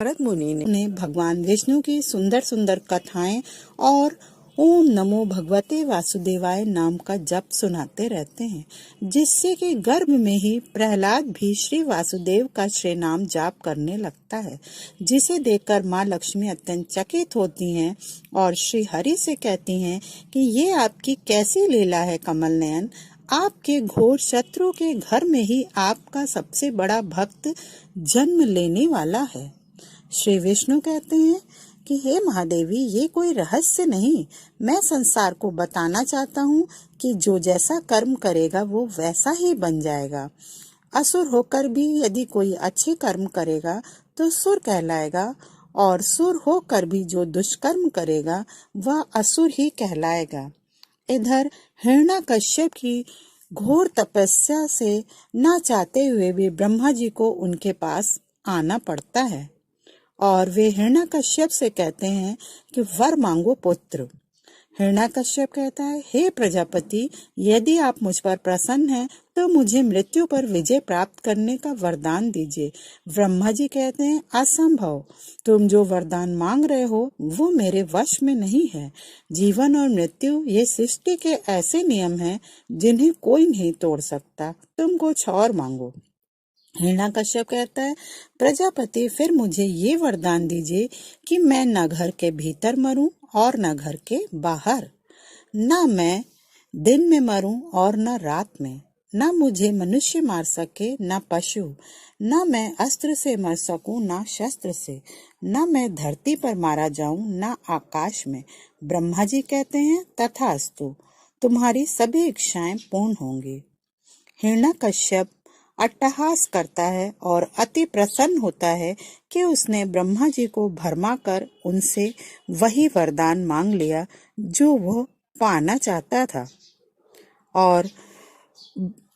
नारद मुनि ने भगवान विष्णु की सुंदर सुंदर कथाएं और ओम नमो भगवते वासुदेवाय नाम का जप सुनाते रहते हैं, जिससे कि गर्भ में ही प्रहलाद भी श्री वासुदेव का श्री नाम जाप करने लगता है, जिसे देखकर माँ लक्ष्मी अत्यंत चकित होती हैं और श्री हरि से कहती हैं कि ये आपकी कैसी लीला है कमल नयन। आपके घोर शत्रु के घर में ही आपका सबसे बड़ा भक्त जन्म लेने वाला है। श्री विष्णु कहते हैं कि हे महादेवी, ये कोई रहस्य नहीं, मैं संसार को बताना चाहता हूँ कि जो जैसा कर्म करेगा वो वैसा ही बन जाएगा। असुर होकर भी यदि कोई अच्छे कर्म करेगा तो सुर कहलाएगा, और सुर होकर भी जो दुष्कर्म करेगा वह असुर ही कहलाएगा। इधर हिरण्यकश्यप की घोर तपस्या से न चाहते हुए भी ब्रह्मा जी को उनके पास आना पड़ता है और वे हिरण्यकश्यप से कहते हैं कि वर मांगो पुत्र। हिरण्यकश्यप कहता है, हे प्रजापति, यदि आप मुझ पर प्रसन्न हैं तो मुझे मृत्यु पर विजय प्राप्त करने का वरदान दीजिए। ब्रह्मा जी कहते हैं, असंभव, तुम जो वरदान मांग रहे हो वो मेरे वश में नहीं है। जीवन और मृत्यु ये सृष्टि के ऐसे नियम हैं जिन्हें कोई नहीं तोड़ सकता, तुम कुछ और मांगो। हिरण्यकश्यप कहता है, प्रजापति, फिर मुझे ये वरदान दीजिए कि मैं न घर के भीतर मरूं और न घर के बाहर, न मैं दिन में मरूं और न रात में, न मुझे मनुष्य मार सके न पशु, न मैं अस्त्र से मर सकूं न शस्त्र से, न मैं धरती पर मारा जाऊं न आकाश में। ब्रह्मा जी कहते हैं, तथास्तु, तुम्हारी सभी इच्छाएं पूर्ण होंगी। हिरण्यकश्यप अट्टहास करता है और अति प्रसन्न होता है कि उसने ब्रह्मा जी को भरमा कर उनसे वही वरदान मांग लिया जो वो पाना चाहता था। और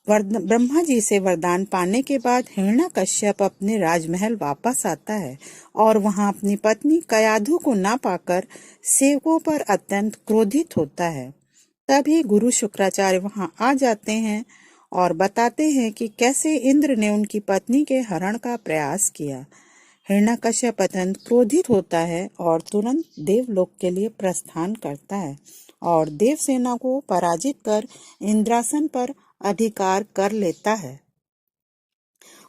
ब्रह्मा जी से वरदान पाने के बाद हिरण्यकश्यप अपने राजमहल वापस आता है और वहां अपनी पत्नी कयाधु को ना पाकर सेवकों पर अत्यंत क्रोधित होता है। तभी गुरु शुक्राचार्य वहां आ जाते हैं और बताते हैं कि कैसे इंद्र ने उनकी पत्नी के हरण का प्रयास किया। हिरण्यकश्यप अत्यंत क्रोधित होता है और तुरंत देवलोक के लिए प्रस्थान करता है और देवसेना को पराजित कर इंद्रासन पर अधिकार कर लेता है।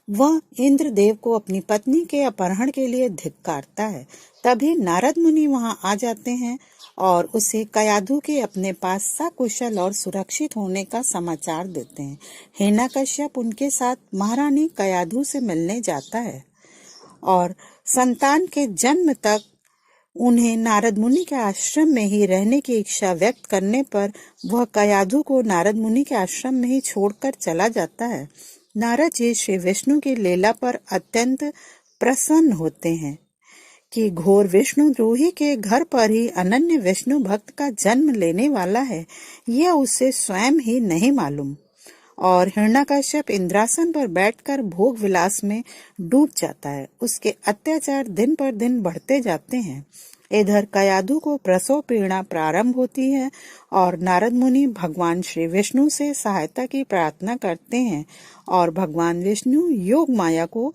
वह इंद्रदेव को अपनी पत्नी के अपहरण के लिए धिक्कारता है। तभी नारद मुनि वहां आ जाते हैं और उसे कयाधु के अपने पास सकुशल और सुरक्षित होने का समाचार देते हैं। हिरण्यकश्यप उनके साथ महारानी कयाधु से मिलने जाता है और संतान के जन्म तक उन्हें नारद मुनि के आश्रम में ही रहने की इच्छा व्यक्त करने पर वह कयाधु को नारद मुनि के आश्रम में ही छोड़कर चला जाता है। नारद जी श्री विष्णु की लीला पर अत्यंत प्रसन्न होते हैं कि घोर विष्णुद्रोही के घर पर ही अनन्य विष्णु भक्त का जन्म लेने वाला है, यह उसे स्वयं ही नहीं मालूम। और हिरण्यकश्यप इंद्रासन पर बैठकर भोग विलास में डूब जाता है। उसके अत्याचार दिन पर दिन बढ़ते जाते हैं। इधर कयाधु को प्रसव पीड़ा प्रारंभ होती है और नारद मुनि भगवान श्री विष्णु से सहायता की प्रार्थना करते हैं और भगवान विष्णु योग माया को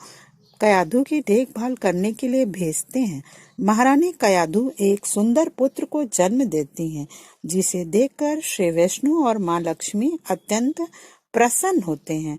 कयाधु की देखभाल करने के लिए भेजते हैं। महारानी कयाधु एक सुंदर पुत्र को जन्म देती हैं, जिसे देखकर श्री विष्णु और माँ लक्ष्मी अत्यंत प्रसन्न होते हैं